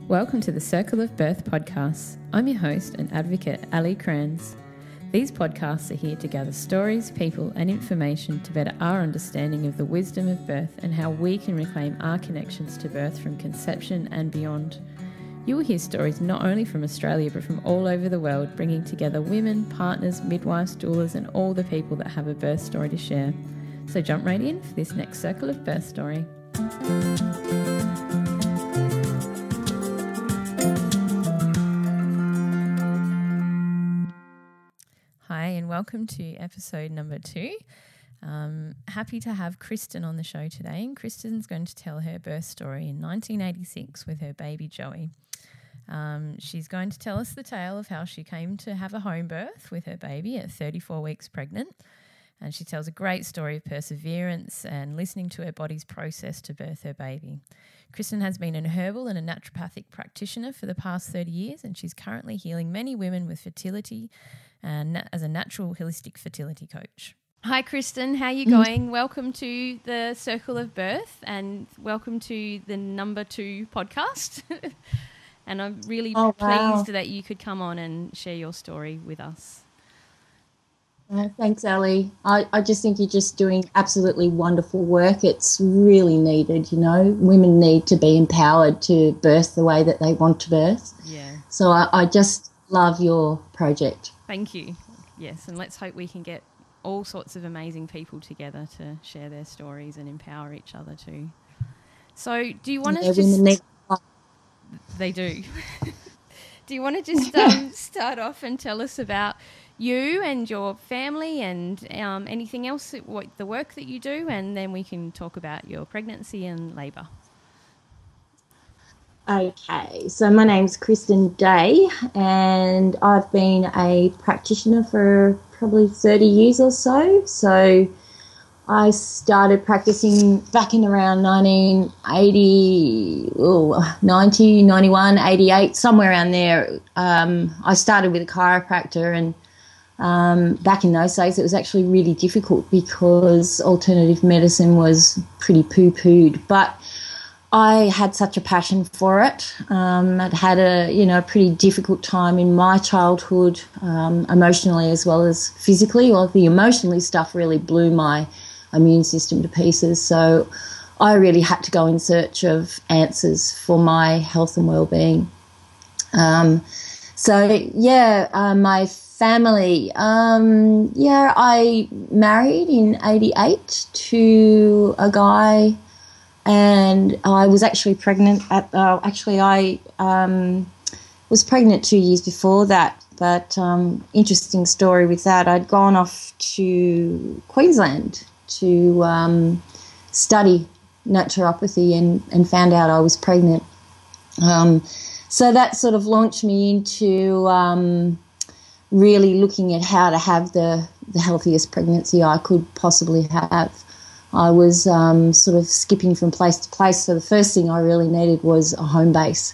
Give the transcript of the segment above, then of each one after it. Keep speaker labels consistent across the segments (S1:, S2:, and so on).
S1: Welcome to the Circle of Birth podcasts. I'm your host and advocate, Ali Kranz. These podcasts are here to gather stories, people and information to better our understanding of the wisdom of birth and how we can reclaim our connections to birth from conception and beyond. You will hear stories not only from Australia but from all over the world, bringing together women, partners, midwives, doulas and all the people that have a birth story to share. So jump right in for this next Circle of Birth story. Hi and welcome to episode number 2. Happy to have Kristin on the show today, and Kristin's going to tell her birth story in 1986 with her baby Joey. She's going to tell us the tale of how she came to have a home birth with her baby at 34 weeks pregnant, and she tells a great story of perseverance and listening to her body's process to birth her baby. Kristin has been a herbal and a naturopathic practitioner for the past 30 years, and she's currently healing many women with fertility and as a natural holistic fertility coach. Hi, Kristin. How are you going? Welcome to the Circle of Birth and welcome to the number 2 podcast. And I'm really pleased that you could come on and share your story with us.
S2: Thanks, Ali. I just think you're just doing absolutely wonderful work. It's really needed, you know. Women need to be empowered to birth the way that they want to birth.
S1: Yeah.
S2: So I just love your project.
S1: Thank you. Yes, and let's hope we can get all sorts of amazing people together to share their stories and empower each other too. So do you want to just... They do. Do you want to just start off and tell us about you and your family and anything else, what the work that you do, and then we can talk about your pregnancy and labour.
S2: Okay, so my name's Kristin Day and I've been a practitioner for probably 30 years or so. So I started practicing back in around 1980, 90, 91, 88, somewhere around there. I started with a chiropractor, and back in those days it was actually really difficult because alternative medicine was pretty poo-pooed. But I had such a passion for it. I'd had a pretty difficult time in my childhood, emotionally as well as physically. Well, the emotionally stuff really blew my immune system to pieces. So I really had to go in search of answers for my health and well-being. My family, I married in 88 to a guy, and I was actually pregnant I was pregnant 2 years before that, but interesting story with that. I'd gone off to Queensland to study naturopathy and found out I was pregnant. So that sort of launched me into really looking at how to have the healthiest pregnancy I could possibly have. I was sort of skipping from place to place, so the first thing I really needed was a home base.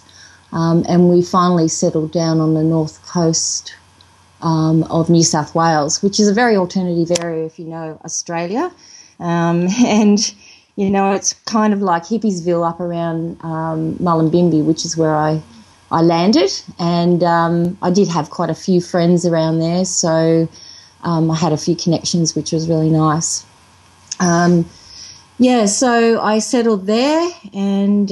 S2: And we finally settled down on the north coast of New South Wales, which is a very alternative area if you know Australia. And, you know, it's kind of like Hippiesville up around Mullumbimby, which is where I landed. And I did have quite a few friends around there, so I had a few connections, which was really nice. So I settled there and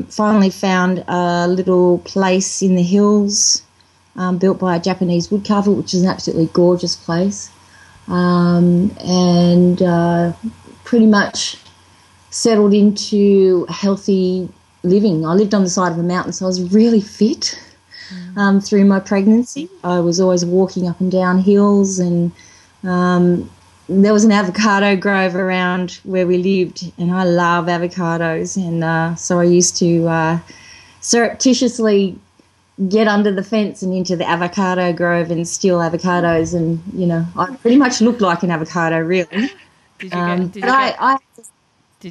S2: finally found a little place in the hills built by a Japanese woodcarver, which is an absolutely gorgeous place, and pretty much settled into healthy living. I lived on the side of a mountain, so I was really fit through my pregnancy. I was always walking up and down hills, and there was an avocado grove around where we lived, and I love avocados, and so I used to surreptitiously get under the fence and into the avocado grove and steal avocados, and, you know, I pretty much looked like an avocado, really.
S1: Did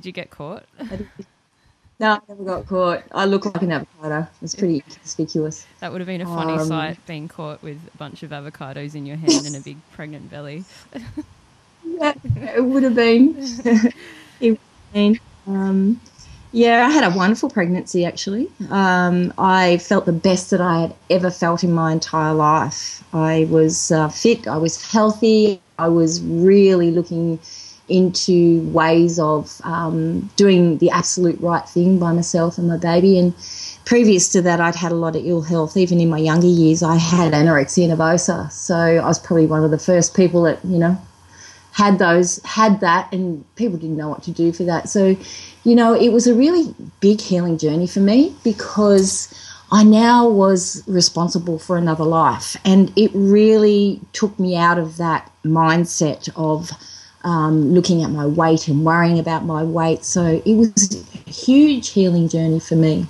S1: you get caught?
S2: No, I never got caught. I look like an avocado. It was pretty conspicuous.
S1: That would have been a funny sight, being caught with a bunch of avocados in your hand and a big pregnant belly. Yeah,
S2: it would have been. Yeah, I had a wonderful pregnancy, actually. I felt the best that I had ever felt in my entire life. I was fit, I was healthy, I was really looking into ways of doing the absolute right thing by myself and my baby. And previous to that, I'd had a lot of ill health. Even in my younger years, I had anorexia nervosa. So I was probably one of the first people that, had that, and people didn't know what to do for that. So, it was a really big healing journey for me, because I now was responsible for another life, and it really took me out of that mindset of looking at my weight and worrying about my weight. So it was a huge healing journey for me.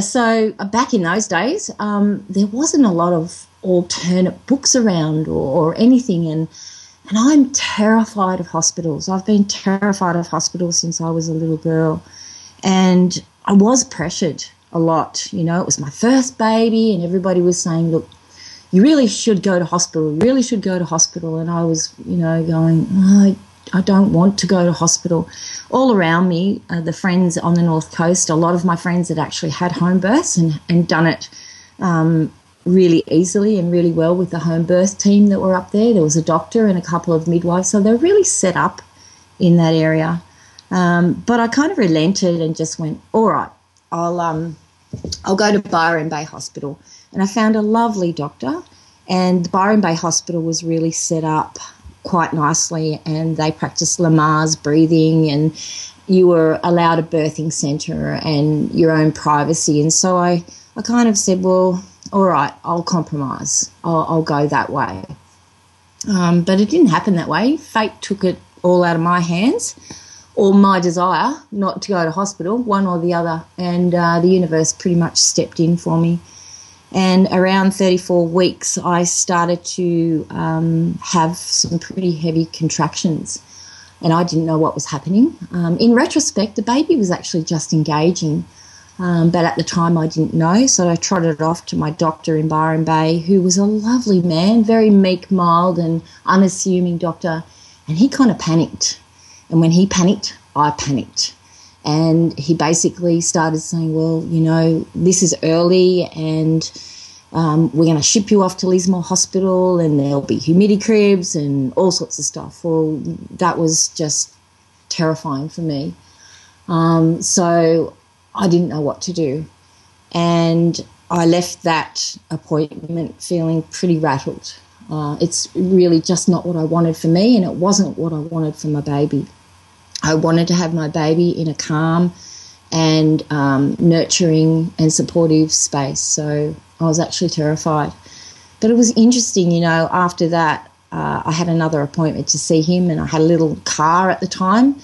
S2: So back in those days, there wasn't a lot of alternate books around or anything, and I'm terrified of hospitals. I've been terrified of hospitals since I was a little girl, and I was pressured a lot. It was my first baby, and everybody was saying, look, you really should go to hospital, and I was, going, oh, I don't want to go to hospital. All around me, the friends on the North Coast, a lot of my friends had actually had home births and done it really easily and really well with the home birth team that were up there. There was a doctor and a couple of midwives, so they're really set up in that area. But I kind of relented and just went, all right, I'll go to Byron Bay Hospital. And I found a lovely doctor, and the Byron Bay Hospital was really set up quite nicely, and they practiced Lamaze breathing, and you were allowed a birthing centre and your own privacy. And so I kind of said, well, all right, I'll compromise. I'll go that way. But it didn't happen that way. Fate took it all out of my hands, or my desire not to go to hospital, one or the other, and the universe pretty much stepped in for me. And around 34 weeks, I started to have some pretty heavy contractions, and I didn't know what was happening. In retrospect, the baby was actually just engaging, but at the time I didn't know, so I trotted off to my doctor in Byron Bay, who was a lovely man, very meek, mild and unassuming doctor, and he kind of panicked. And when he panicked, I panicked. And he basically started saying, well, this is early, and we're going to ship you off to Lismore Hospital, and there'll be humidity cribs and all sorts of stuff. Well, that was just terrifying for me. So I didn't know what to do. And I left that appointment feeling pretty rattled. It's really just not what I wanted for me, and it wasn't what I wanted for my baby. I wanted to have my baby in a calm and nurturing and supportive space. So I was actually terrified. But it was interesting, after that, I had another appointment to see him, and I had a little car at the time,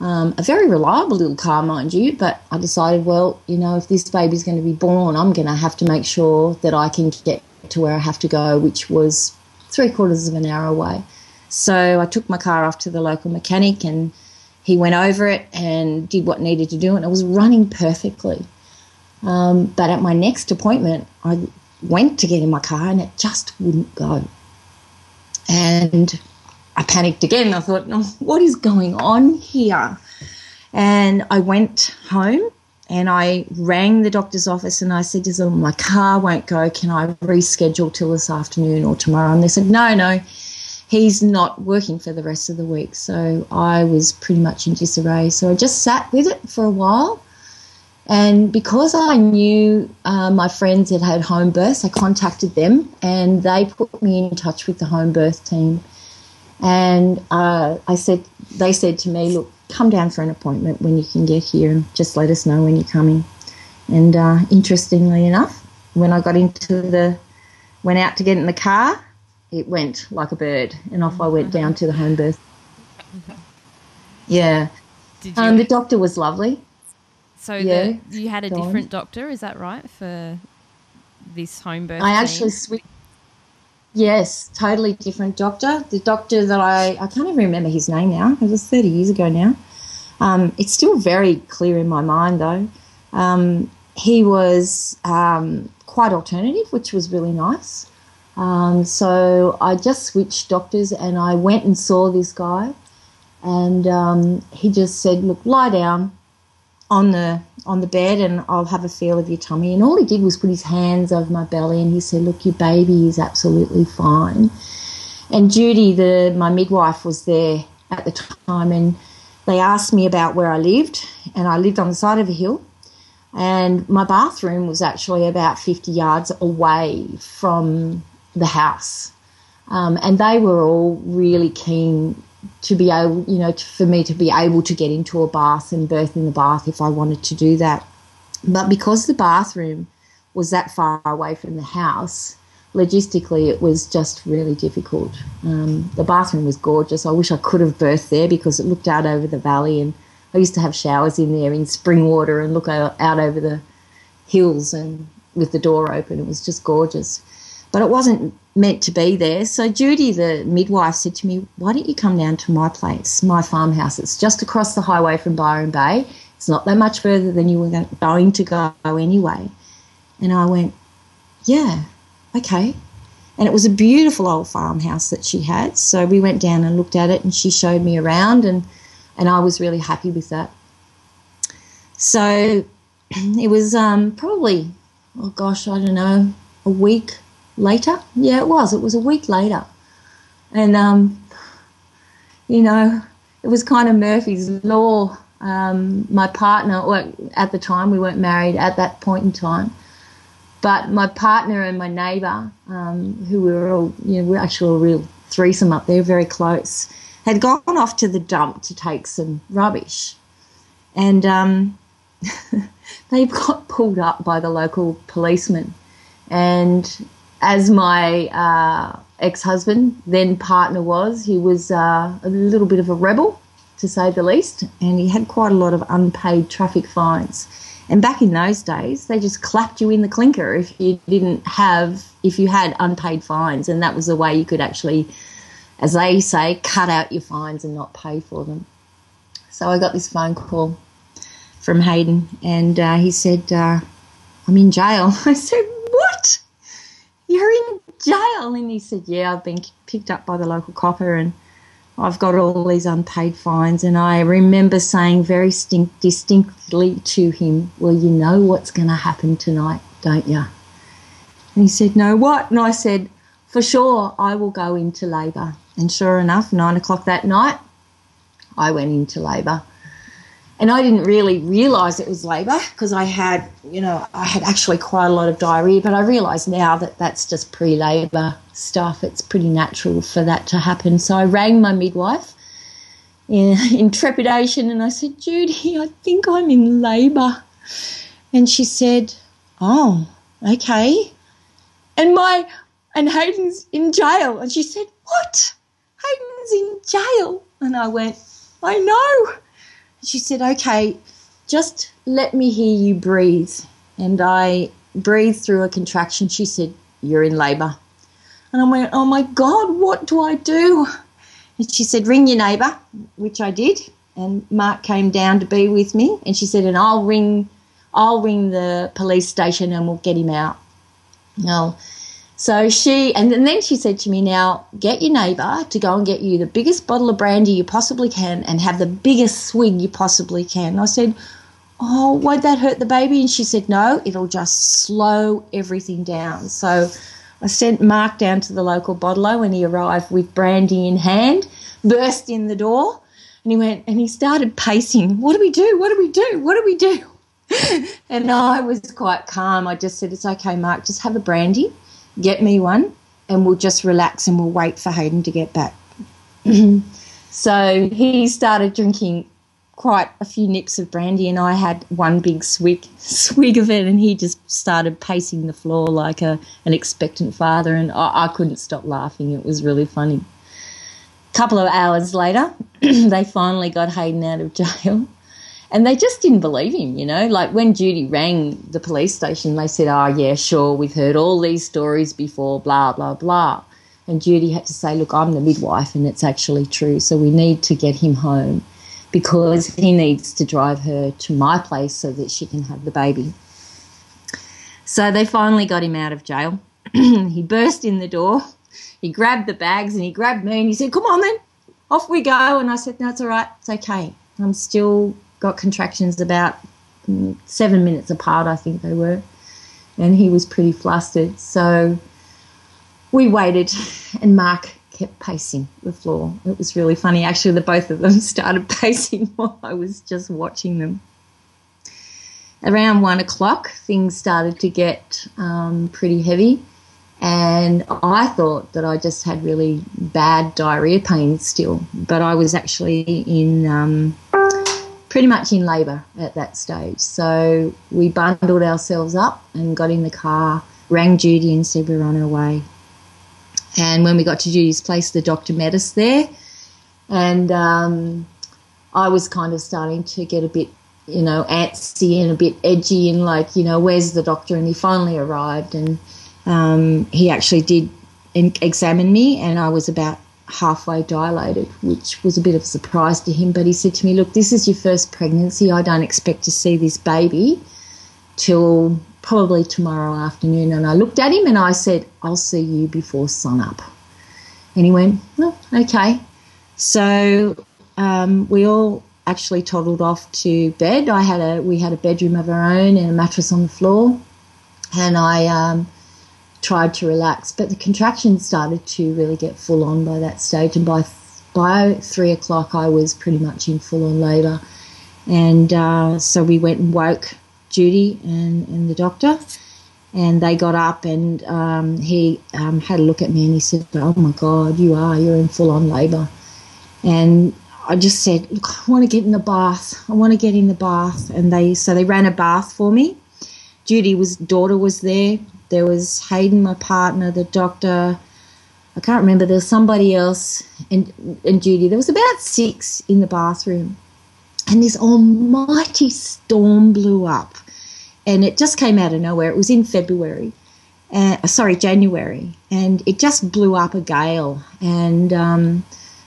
S2: a very reliable little car, mind you, but I decided, well, if this baby's going to be born, I'm going to have to make sure that I can get to where I have to go, which was 3/4 of an hour away. So I took my car off to the local mechanic, and he went over it and did what needed to do, and it was running perfectly. But at my next appointment, I went to get in my car, and it just wouldn't go. And I panicked again. I thought, no, what is going on here? And I went home, and I rang the doctor's office, and I said to them, my car won't go. Can I reschedule till this afternoon or tomorrow? And they said, no, he's not working for the rest of the week. So I was pretty much in disarray. So I just sat with it for a while. And because I knew my friends had had home births, I contacted them, and they put me in touch with the home birth team. And they said to me, look, come down for an appointment when you can get here, and just let us know when you're coming. And interestingly enough, when I went out to get in the car, it went like a bird, and off I went down to the home birth. Yeah. The doctor was lovely.
S1: So you had a different doctor, is that right, for this home birth?
S2: I actually switched. Yes, totally different doctor. The doctor that I can't even remember his name now. It was 30 years ago now. It's still very clear in my mind, though. He was quite alternative, which was really nice. So I just switched doctors, and I went and saw this guy, And he just said, look, lie down on the bed and I'll have a feel of your tummy. And all he did was put his hands over my belly and he said, look, your baby is absolutely fine. And Judy, my midwife, was there at the time, and they asked me about where I lived, and I lived on the side of a hill, and my bathroom was actually about 50 yards away from the house. And they were all really keen to be able, for me to be able to get into a bath and birth in the bath if I wanted to do that. But because the bathroom was that far away from the house, logistically it was just really difficult. The bathroom was gorgeous. I wish I could have birthed there because it looked out over the valley, and I used to have showers in there in spring water and look out over the hills and with the door open. It was just gorgeous. But it wasn't meant to be there. So Judy, the midwife, said to me, why don't you come down to my place, my farmhouse? It's just across the highway from Byron Bay. It's not that much further than you were going to go anyway. And I went, yeah, okay. And it was a beautiful old farmhouse that she had. So we went down and looked at it, and she showed me around, and I was really happy with that. So it was probably, I don't know, a week later. Yeah, it was a week later. And, it was kind of Murphy's Law. My partner, well, at the time, we weren't married at that point in time, but my partner and my neighbour, who we were all, we're actually a real threesome up there, very close, had gone off to the dump to take some rubbish. And they got pulled up by the local policeman. And as my ex-husband, then partner was, he was a little bit of a rebel, to say the least, and he had quite a lot of unpaid traffic fines. And back in those days, they just clapped you in the clinker if you had unpaid fines, and that was the way you could actually, as they say, cut out your fines and not pay for them. So I got this phone call from Hayden, and he said, I'm in jail. I said, what? You're in jail? And he said, yeah, I've been picked up by the local copper and I've got all these unpaid fines. And I remember saying very distinctly to him, well, you know what's going to happen tonight, don't you? And he said, no, what? And I said, for sure, I will go into labour. And sure enough, 9 o'clock that night, I went into labour. And I didn't really realise it was labour because I had actually quite a lot of diarrhoea, but I realise now that that's just pre-labour stuff. It's pretty natural for that to happen. So I rang my midwife in trepidation and I said, Judy, I think I'm in labour. And she said, oh, okay. And Hayden's in jail. And she said, what? Hayden's in jail? And I went, I know. She said, okay, just let me hear you breathe. And I breathed through a contraction. She said, you're in labour. And I went, oh, my God, what do I do? And she said, ring your neighbour, which I did. And Mark came down to be with me. And she said, and I'll ring the police station and we'll get him out. No. So then she said to me, now get your neighbour to go and get you the biggest bottle of brandy you possibly can and have the biggest swig you possibly can. And I said, oh, won't that hurt the baby? And she said, no, it'll just slow everything down. So I sent Mark down to the local bottle-o when he arrived with brandy in hand, burst in the door, and he went and he started pacing. What do we do? What do we do? What do we do? And I was quite calm. I just said, it's okay, Mark, just have a brandy. Get me one and we'll just relax and we'll wait for Hayden to get back. So he started drinking quite a few nips of brandy and I had one big swig of it and he just started pacing the floor like an expectant father, and I couldn't stop laughing. It was really funny. A couple of hours later, they finally got Hayden out of jail. And they just didn't believe him, Like when Judy rang the police station, they said, oh, yeah, sure, we've heard all these stories before, blah, blah, blah. And Judy had to say, look, I'm the midwife and it's actually true, so we need to get him home because he needs to drive her to my place so that she can have the baby. So they finally got him out of jail. He burst in the door, he grabbed the bags and he grabbed me and he said, come on then, off we go. And I said, no, it's all right. It's okay. I'm still got contractions about 7 minutes apart, I think they were. And he was pretty flustered. So we waited, and Mark kept pacing the floor. It was really funny. Actually, the both of them started pacing while I was just watching them. Around 1 o'clock, things started to get pretty heavy, and I thought that I just had really bad diarrhea pains still, but I was actually in pretty much in labour at that stage. So we bundled ourselves up and got in the car, rang Judy and said we were on our way. And when we got to Judy's place, the doctor met us there, and I was kind of starting to get a bit, antsy and a bit edgy and like, where's the doctor? And he finally arrived, and he actually did examine me, and I was about halfway dilated, which was a bit of a surprise to him. But he said to me, look, this is your first pregnancy. I don't expect to see this baby till probably tomorrow afternoon. And I looked at him and I said, I'll see you before sunup. And he went, oh, okay. So we all actually toddled off to bed. We had a bedroom of our own and a mattress on the floor, and I tried to relax, but the contractions started to really get full on by that stage, and by 3 o'clock I was pretty much in full on labour. And so we went and woke Judy and the doctor, and they got up, and he had a look at me and he said, oh my God, you're in full on labour. And I just said, look, I want to get in the bath. I want to get in the bath. And they ran a bath for me. Judy's daughter was there. There was Hayden, my partner, the doctor. I can't remember. There was somebody else and Judy. There was about 6 in the bathroom. And this almighty storm blew up. And it just came out of nowhere. It was in January. And it just blew up a gale. And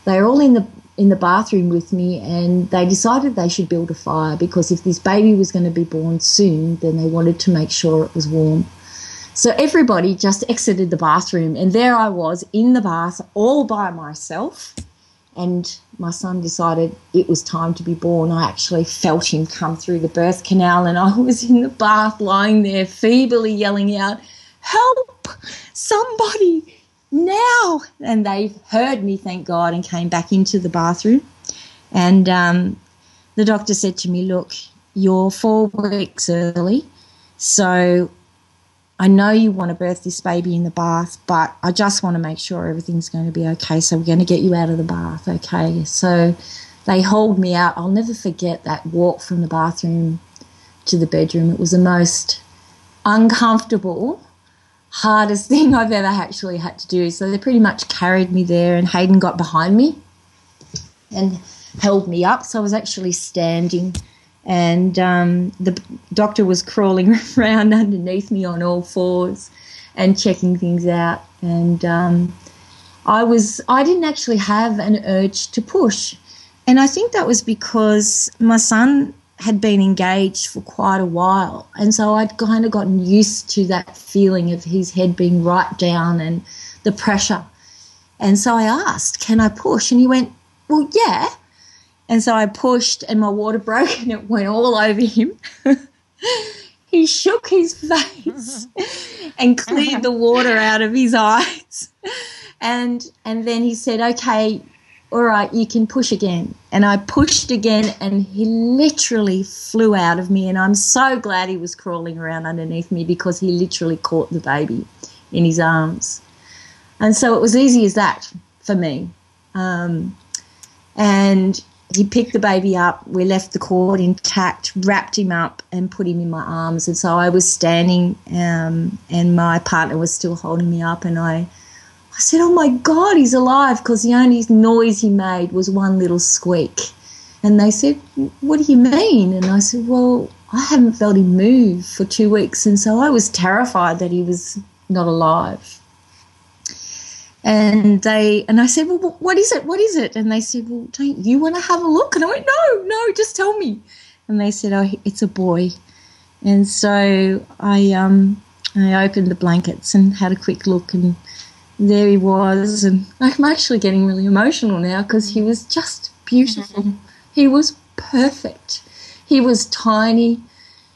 S2: they were all in the bathroom with me, and they decided they should build a fire because if this baby was going to be born soon, then they wanted to make sure it was warm. So everybody just exited the bathroom, and there I was in the bath all by myself, and my son decided it was time to be born. I actually felt him come through the birth canal, and I was in the bath lying there feebly yelling out, help, somebody, now. And they heard me, thank God, and came back into the bathroom. And the doctor said to me, look, you're 4 weeks early, so I know you want to birth this baby in the bath, but I just want to make sure everything's going to be okay, so we're going to get you out of the bath, okay? So they hauled me out. I'll never forget that walk from the bathroom to the bedroom. It was the most uncomfortable, hardest thing I've ever actually had to do. So they pretty much carried me there, and Hayden got behind me and held me up. So I was actually standing, and the doctor was crawling around underneath me on all fours and checking things out. And I didn't actually have an urge to push. And I think that was because my son had been engaged for quite a while, and so I'd kind of gotten used to that feeling of his head being right down and the pressure. And so I asked, can I push? And he went, well, yeah. And so I pushed, and my water broke and it went all over him. He shook his face and cleared the water out of his eyes. And then he said, okay, all right, you can push again. And I pushed again, and he literally flew out of me. And I'm so glad he was crawling around underneath me, because he literally caught the baby in his arms. And so it was easy as that for me. And he picked the baby up. We left the cord intact, wrapped him up and put him in my arms. And so I was standing, and my partner was still holding me up, and I said, oh, my God, he's alive, because the only noise he made was one little squeak. And they said, what do you mean? And I said, well, I haven't felt him move for 2 weeks, and so I was terrified that he was not alive. And I said, well, what is it? What is it? And they said, well, don't you want to have a look? And I went, no, just tell me. And they said, oh, it's a boy. And so I opened the blankets and had a quick look, and there he was, and I'm actually getting really emotional now because he was just beautiful. He was perfect. He was tiny.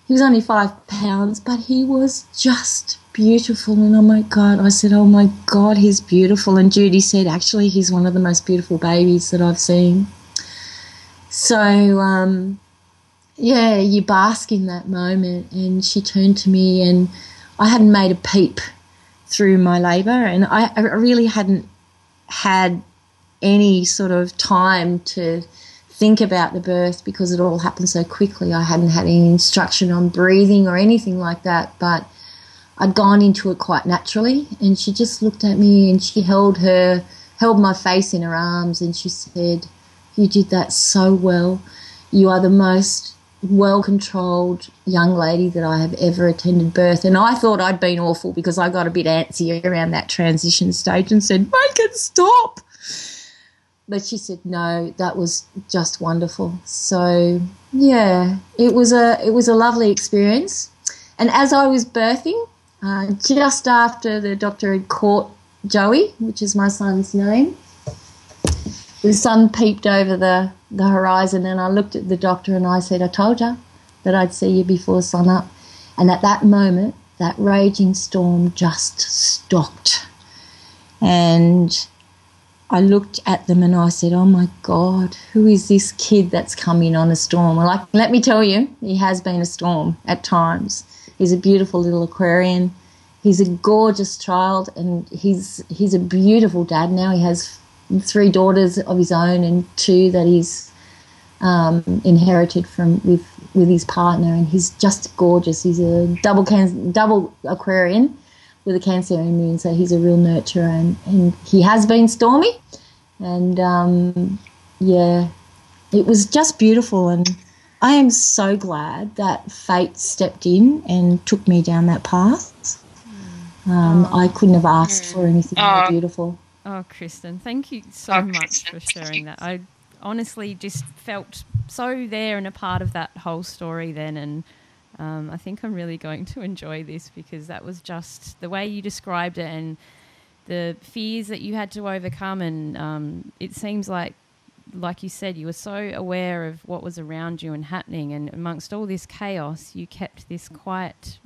S2: He was only 5 pounds, but he was just beautiful. And oh my God, I said, oh my God, he's beautiful. And Judy said, actually, he's one of the most beautiful babies that I've seen. So, yeah, you bask in that moment. And she turned to me, and I hadn't made a peep through my labour, and I really hadn't had any sort of time to think about the birth because it all happened so quickly. I hadn't had any instruction on breathing or anything like that, but I'd gone into it quite naturally. And she just looked at me, and she held my face in her arms, and she said, "You did that so well. You are the most well-controlled young lady that I have ever attended birth." And I thought I'd been awful because I got a bit antsy around that transition stage and said, "Make it stop." But she said, "No, that was just wonderful." So, yeah, it was a lovely experience. And as I was birthing, just after the doctor had caught Joey, which is my son's name, the sun peeped over the horizon, and I looked at the doctor and I said, "I told you that I'd see you before sun up." And at that moment, that raging storm just stopped. And I looked at them and I said, "Oh my God, who is this kid that's come in on a storm?" Well, like, let me tell you, he has been a storm at times. He's a beautiful little Aquarian. He's a gorgeous child, and he's a beautiful dad now. He has 3 daughters of his own and 2 that he's inherited from with his partner, and he's just gorgeous. He's a double Aquarian with a Cancerian moon, so he's a real nurturer, and he has been stormy, and yeah, it was just beautiful. And I am so glad that fate stepped in and took me down that path. I couldn't have asked for anything more beautiful.
S1: Oh, Kristin, thank you so much for sharing that. I honestly just felt so there and a part of that whole story then, and I think I'm really going to enjoy this because that was just the way you described it and the fears that you had to overcome, and it seems like you said, you were so aware of what was around you and happening, and amongst all this chaos, you kept this quiet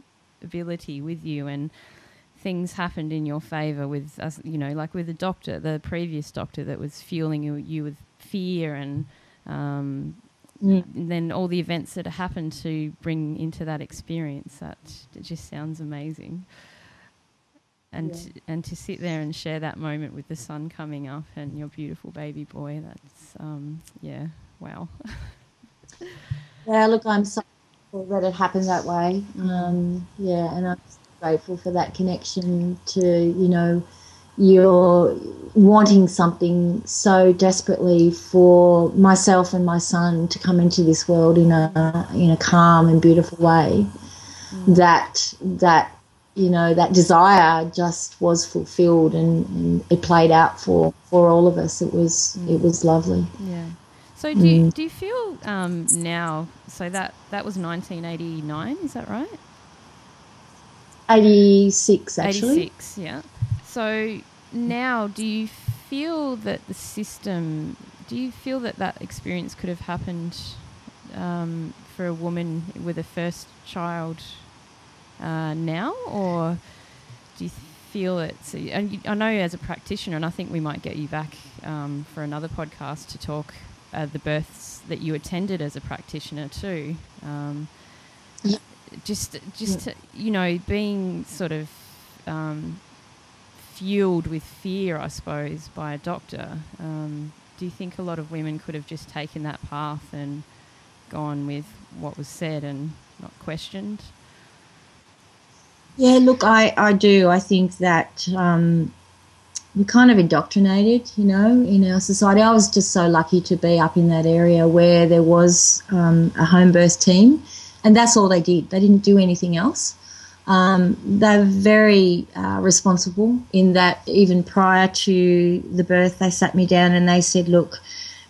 S1: ability with you, and things happened in your favour with us, like with the doctor, the previous doctor that was fueling you with fear, and then all the events that happened to bring into that experience. That it just sounds amazing. And to sit there and share that moment with the sun coming up and your beautiful baby boy, that's wow.
S2: Yeah, look, I'm so grateful that it happened that way. And I'm grateful for that connection to, you're wanting something so desperately for myself and my son to come into this world in a calm and beautiful way, that desire just was fulfilled, and it played out for all of us. It was lovely.
S1: Yeah. So do you feel now? So that was 1989, is that right?
S2: 86, actually.
S1: 86, yeah. So now, do you feel that the system? Do you feel that experience could have happened for a woman with a first child now, or do you feel it's? And I know as a practitioner, and I think we might get you back for another podcast to talk the births that you attended as a practitioner too. Just being sort of fueled with fear, I suppose, by a doctor. Do you think a lot of women could have just taken that path and gone with what was said and not questioned?
S2: Yeah, look, I do. I think that we're kind of indoctrinated, in our society. I was just so lucky to be up in that area where there was a home birth team, and that's all they did. They didn't do anything else. They're very responsible in that even prior to the birth, they sat me down and they said, look,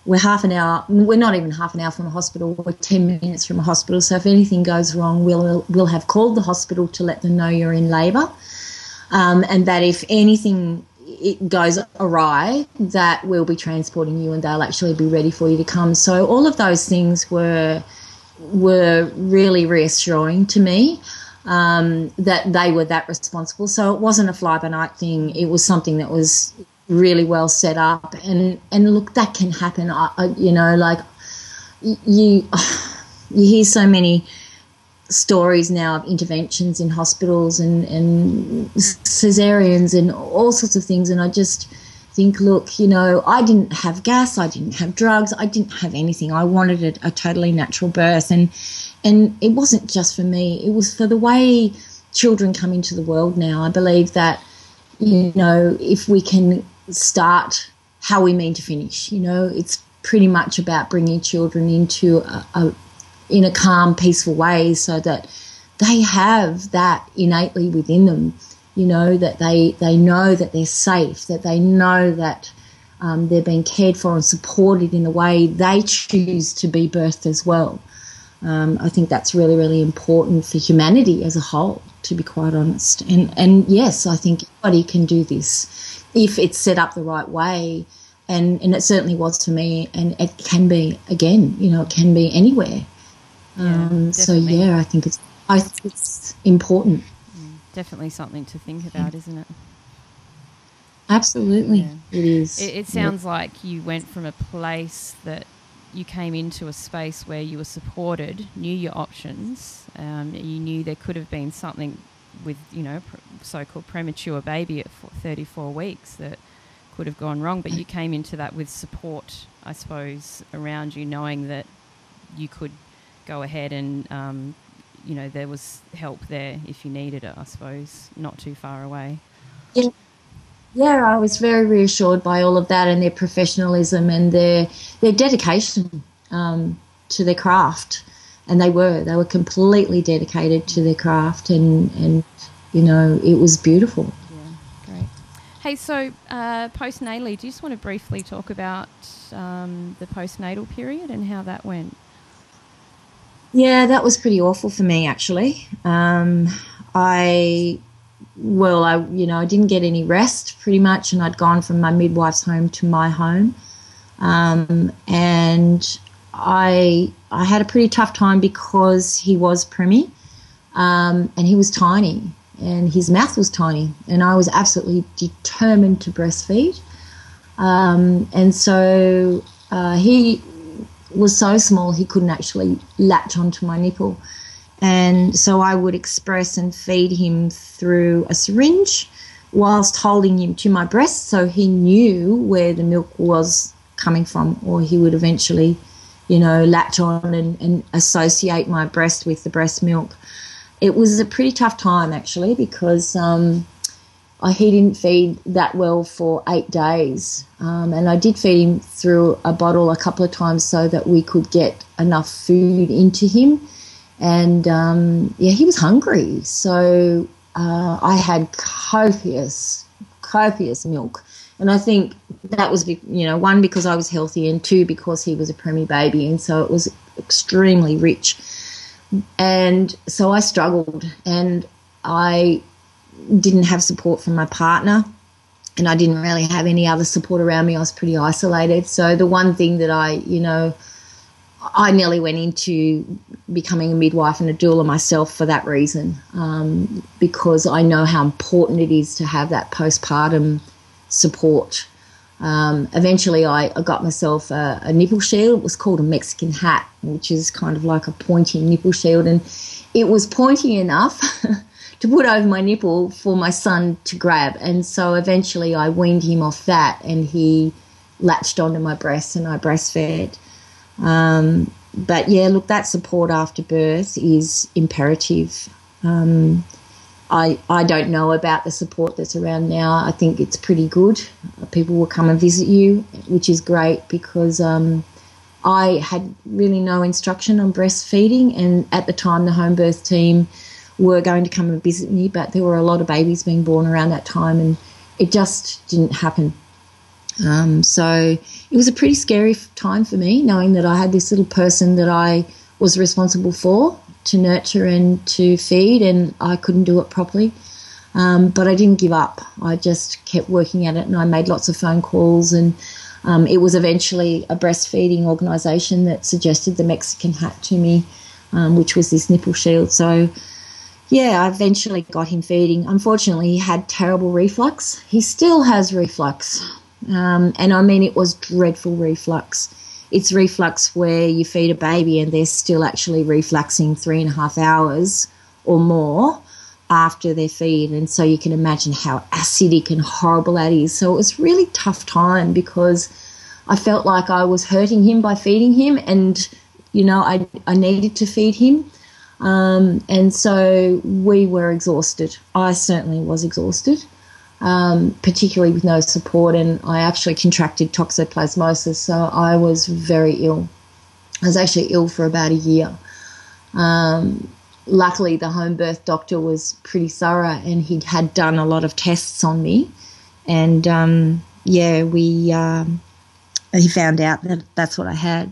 S2: we're not even half an hour from a hospital, we're 10 minutes from a hospital, so if anything goes wrong, we'll have called the hospital to let them know you're in labour, and that if anything it goes awry, that we'll be transporting you and they'll actually be ready for you to come. So all of those things were really reassuring to me, that they were that responsible. So it wasn't a fly-by-night thing. It was something that was really well set up. And look, that can happen. You hear so many stories now of interventions in hospitals and cesareans and all sorts of things, and I just think, look, I didn't have gas, I didn't have drugs, I didn't have anything. I wanted a totally natural birth, and it wasn't just for me, it was for the way children come into the world now. I believe that, if we can start how we mean to finish, it's pretty much about bringing children into in a calm, peaceful way, so that they have that innately within them, that they know that they're safe, that they know that they're being cared for and supported in the way they choose to be birthed as well. I think that's really, really important for humanity as a whole, to be quite honest. And yes, I think anybody can do this if it's set up the right way. And it certainly was for me, and it can be, again, it can be anywhere. So yeah, I think it's important.
S3: Definitely something to think about, isn't it?
S2: Absolutely,
S3: yeah.
S2: It is.
S3: It sounds like you went from a place that you came into a space where you were supported, knew your options, you knew there could have been something with, so-called premature baby at 34 weeks that could have gone wrong, but you came into that with support, I suppose, around you, knowing that you could go ahead and, there was help there if you needed it, I suppose, not too far away.
S2: Yeah, I was very reassured by all of that, and their professionalism and their dedication to their craft. And they were completely dedicated to their craft, and it was beautiful.
S3: Yeah, great. Hey, so postnatally, do you just want to briefly talk about the postnatal period and how that went?
S2: Yeah, that was pretty awful for me, actually. I didn't get any rest pretty much, and I'd gone from my midwife's home to my home. And I had a pretty tough time because he was preemie, and he was tiny, and his mouth was tiny, and I was absolutely determined to breastfeed. And so he was so small he couldn't actually latch onto my nipple. And so I would express and feed him through a syringe whilst holding him to my breast, so he knew where the milk was coming from, or he would eventually, latch on and associate my breast with the breast milk. It was a pretty tough time, actually, because he didn't feed that well for 8 days. And I did feed him through a bottle a couple of times so that we could get enough food into him. And, he was hungry. So I had copious milk. And I think that was, one, because I was healthy, and two, because he was a preemie baby. And so it was extremely rich. And so I struggled, and I didn't have support from my partner, and I didn't really have any other support around me. I was pretty isolated. So the one thing that I nearly went into becoming a midwife and a doula myself for that reason, because I know how important it is to have that postpartum support. Eventually I got myself a nipple shield. It was called a Mexican hat, which is kind of like a pointy nipple shield, and it was pointy enough to put over my nipple for my son to grab. And so eventually I weaned him off that, and he latched onto my breast, and I breastfed. But yeah, look, that support after birth is imperative. I don't know about the support that's around now. I think it's pretty good. People will come and visit you, which is great, because I had really no instruction on breastfeeding, and at the time the home birth team were going to come and visit me, but there were a lot of babies being born around that time, and it just didn't happen. So it was a pretty scary time for me, knowing that I had this little person that I was responsible for to nurture and to feed, and I couldn't do it properly. But I didn't give up. I just kept working at it, and I made lots of phone calls, and it was eventually a breastfeeding organisation that suggested the Mexican hat to me, which was this nipple shield. So, yeah, I eventually got him feeding. Unfortunately, he had terrible reflux. He still has reflux. And I mean, it was dreadful reflux. It's reflux where you feed a baby and they're still actually refluxing 3.5 hours or more after their feed. And so you can imagine how acidic and horrible that is. So it was a really tough time because I felt like I was hurting him by feeding him, and, you know, I needed to feed him. And so we were exhausted. I certainly was exhausted. Particularly with no support, and I actually contracted toxoplasmosis, so I was very ill. I was actually ill for about a year. Luckily, the home birth doctor was pretty thorough, and he had done a lot of tests on me, and he found out that that's what I had.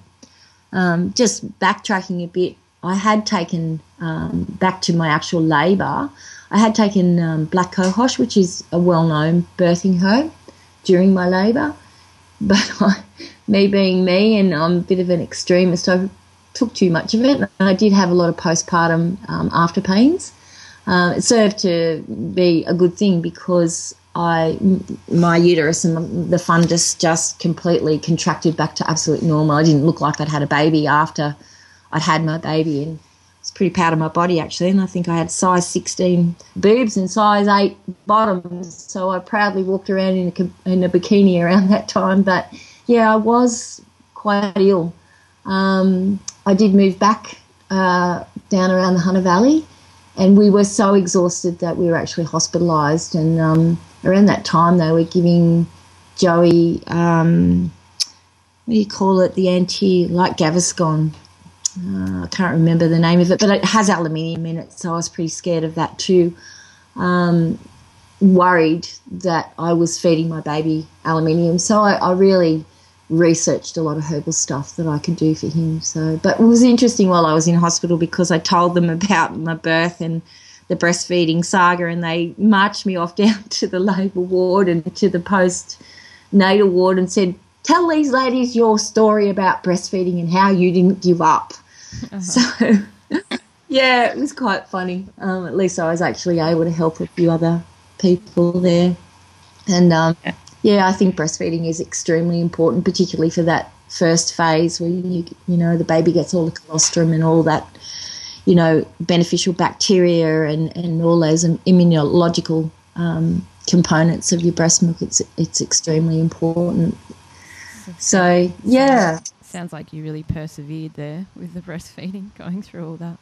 S2: Just backtracking a bit, I had taken, back to my actual labour, I had taken black cohosh, which is a well-known birthing herb, during my labour. But me being me, and I'm a bit of an extremist, I took too much of it. And I did have a lot of postpartum after pains. It served to be a good thing because my uterus and the fundus just completely contracted back to absolute normal. I didn't look like I'd had a baby after I'd had my baby, and I was pretty proud of my body, actually, and I think I had size 16 boobs and size 8 bottoms, so I proudly walked around in a bikini around that time. But, yeah, I was quite ill. I did move back down around the Hunter Valley, and we were so exhausted that we were actually hospitalised, and around that time they were giving Joey, what do you call it, like Gaviscon. I can't remember the name of it, but it has aluminium in it, so I was pretty scared of that too. Worried that I was feeding my baby aluminium, so I really researched a lot of herbal stuff that I could do for him. But it was interesting while I was in hospital because I told them about my birth and the breastfeeding saga, and they marched me off down to the labour ward and to the postnatal ward and said, "Tell these ladies your story about breastfeeding and how you didn't give up." Uh-huh. So, yeah, it was quite funny. At least I was actually able to help a few other people there. And, I think breastfeeding is extremely important, particularly for that first phase where, you know, the baby gets all the colostrum and all that, you know, beneficial bacteria and all those immunological components of your breast milk. It's extremely important. So, yeah.
S3: Sounds like you really persevered there with the breastfeeding, going through all that.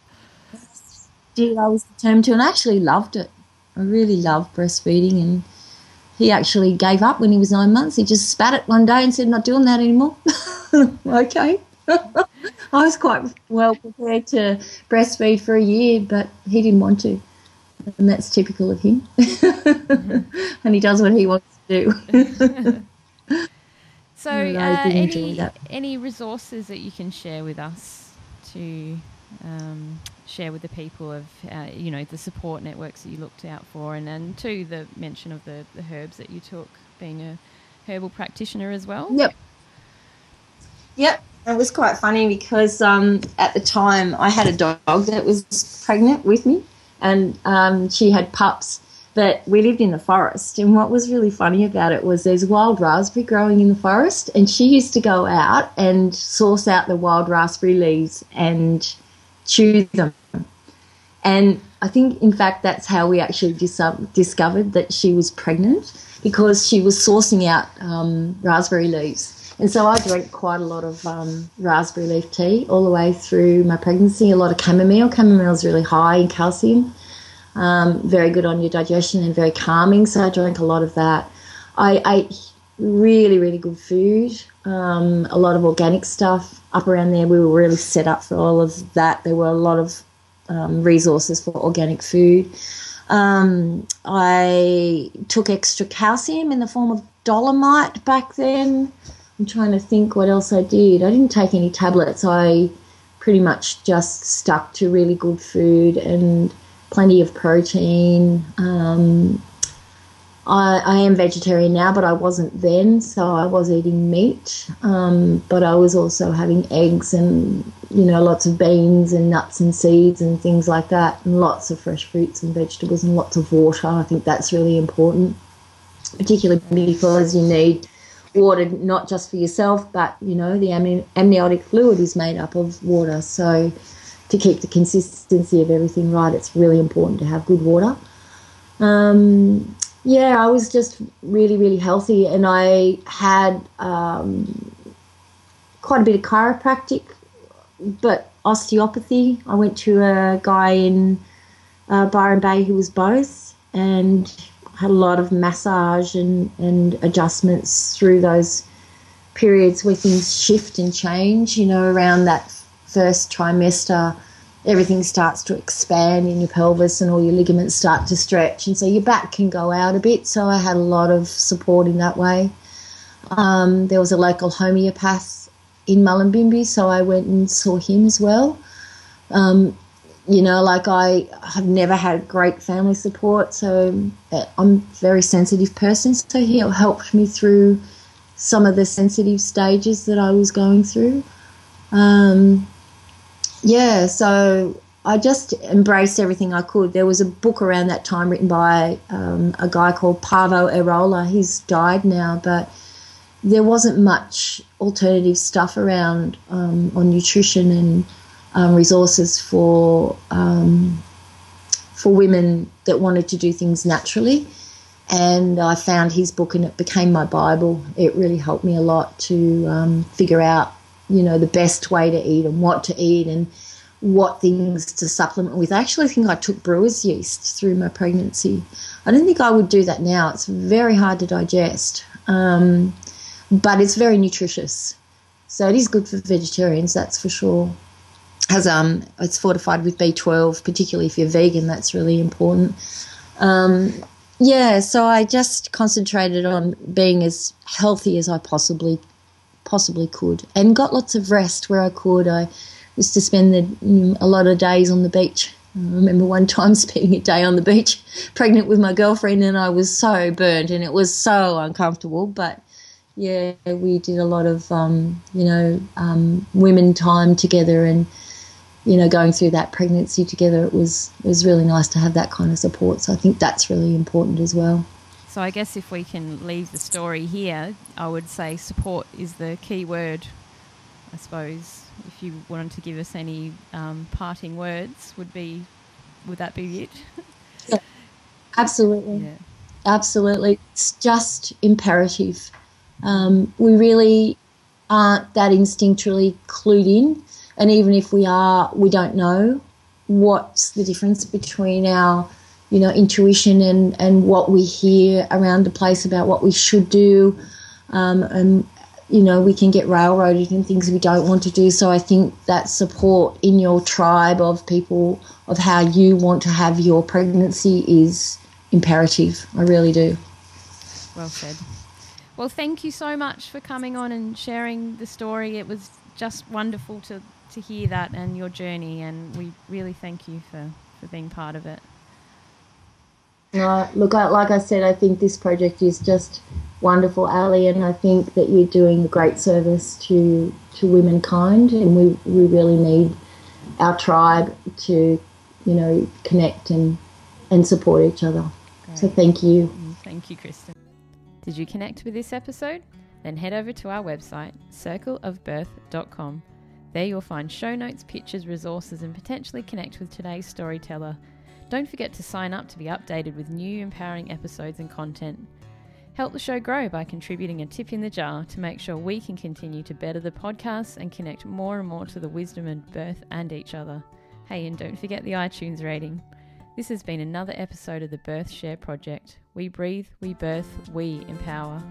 S2: I was determined to, and I actually loved it. I really loved breastfeeding, and he actually gave up when he was 9 months. He just spat it one day and said, "Not doing that anymore." Okay. I was quite well prepared to breastfeed for a year, but he didn't want to, and that's typical of him. And he does what he wants to do.
S3: So any resources that you can share with us to share with the people of, the support networks that you looked out for, and to the mention of the herbs that you took, being a herbal practitioner as well?
S2: Yep. It was quite funny because at the time I had a dog that was pregnant with me, and she had pups. But we lived in the forest, and what was really funny about it was there's wild raspberry growing in the forest, and she used to go out and source out the wild raspberry leaves and chew them. And I think, in fact, that's how we actually discovered that she was pregnant, because she was sourcing out raspberry leaves. And so I drank quite a lot of raspberry leaf tea all the way through my pregnancy, a lot of chamomile. Chamomile is really high in calcium. Very good on your digestion and very calming, so I drank a lot of that. I ate really, really good food, a lot of organic stuff up around there. We were really set up for all of that. There were a lot of resources for organic food. I took extra calcium in the form of dolomite back then. I'm trying to think what else I did. I didn't take any tablets. I pretty much just stuck to really good food and plenty of protein. I am vegetarian now, but I wasn't then, so I was eating meat. But I was also having eggs and, lots of beans and nuts and seeds and things like that, and lots of fresh fruits and vegetables and lots of water. I think that's really important, particularly because you need water not just for yourself, but, the amniotic fluid is made up of water. So to keep the consistency of everything right, it's really important to have good water. I was just really, really healthy, and I had quite a bit of chiropractic, but osteopathy. I went to a guy in Byron Bay who was both, and had a lot of massage and adjustments through those periods where things shift and change, around that first trimester. Everything starts to expand in your pelvis and all your ligaments start to stretch, and so your back can go out a bit. So I had a lot of support in that way. There was a local homeopath in Mullumbimby, so I went and saw him as well. I have never had great family support, so I'm a very sensitive person, so he helped me through some of the sensitive stages that I was going through. So I just embraced everything I could. There was a book around that time written by a guy called Paavo Erola. He's died now, but there wasn't much alternative stuff around on nutrition and resources for women that wanted to do things naturally. And I found his book, and it became my Bible. It really helped me a lot to figure out, the best way to eat and what to eat and what things to supplement with. I actually think I took brewer's yeast through my pregnancy. I don't think I would do that now. It's very hard to digest, but it's very nutritious. So it is good for vegetarians, that's for sure. It's fortified with B12, particularly if you're vegan. That's really important. So I just concentrated on being as healthy as I possibly could, and got lots of rest where I could. I used to spend a lot of days on the beach. I remember one time spending a day on the beach pregnant with my girlfriend, and I was so burnt and it was so uncomfortable. But we did a lot of women time together, and going through that pregnancy together, it was really nice to have that kind of support. So I think that's really important as well.
S3: So I guess if we can leave the story here, I would say support is the key word. I suppose if you wanted to give us any parting words, would that be it?
S2: Yeah, absolutely. Yeah. Absolutely. It's just imperative. We really aren't that instinctually clued in, and even if we are, we don't know what's the difference between our intuition and what we hear around the place about what we should do. We can get railroaded in things we don't want to do. So I think that support in your tribe of people of how you want to have your pregnancy is imperative. I really do.
S3: Well said. Well, thank you so much for coming on and sharing the story. It was just wonderful to hear that and your journey, and we really thank you for being part of it.
S2: Look, like I said, I think this project is just wonderful, Ali, and I think that you're doing a great service to womankind, and we really need our tribe to, connect and support each other. Great. So thank you.
S3: Thank you, Kristin. Did you connect with this episode? Then head over to our website, circleofbirth.com. There you'll find show notes, pictures, resources, and potentially connect with today's storyteller. Don't forget to sign up to be updated with new empowering episodes and content. Help the show grow by contributing a tip in the jar to make sure we can continue to better the podcast and connect more and more to the wisdom of birth and each other. Hey, and don't forget the iTunes rating. This has been another episode of the Birth Share Project. We breathe, we birth, we empower.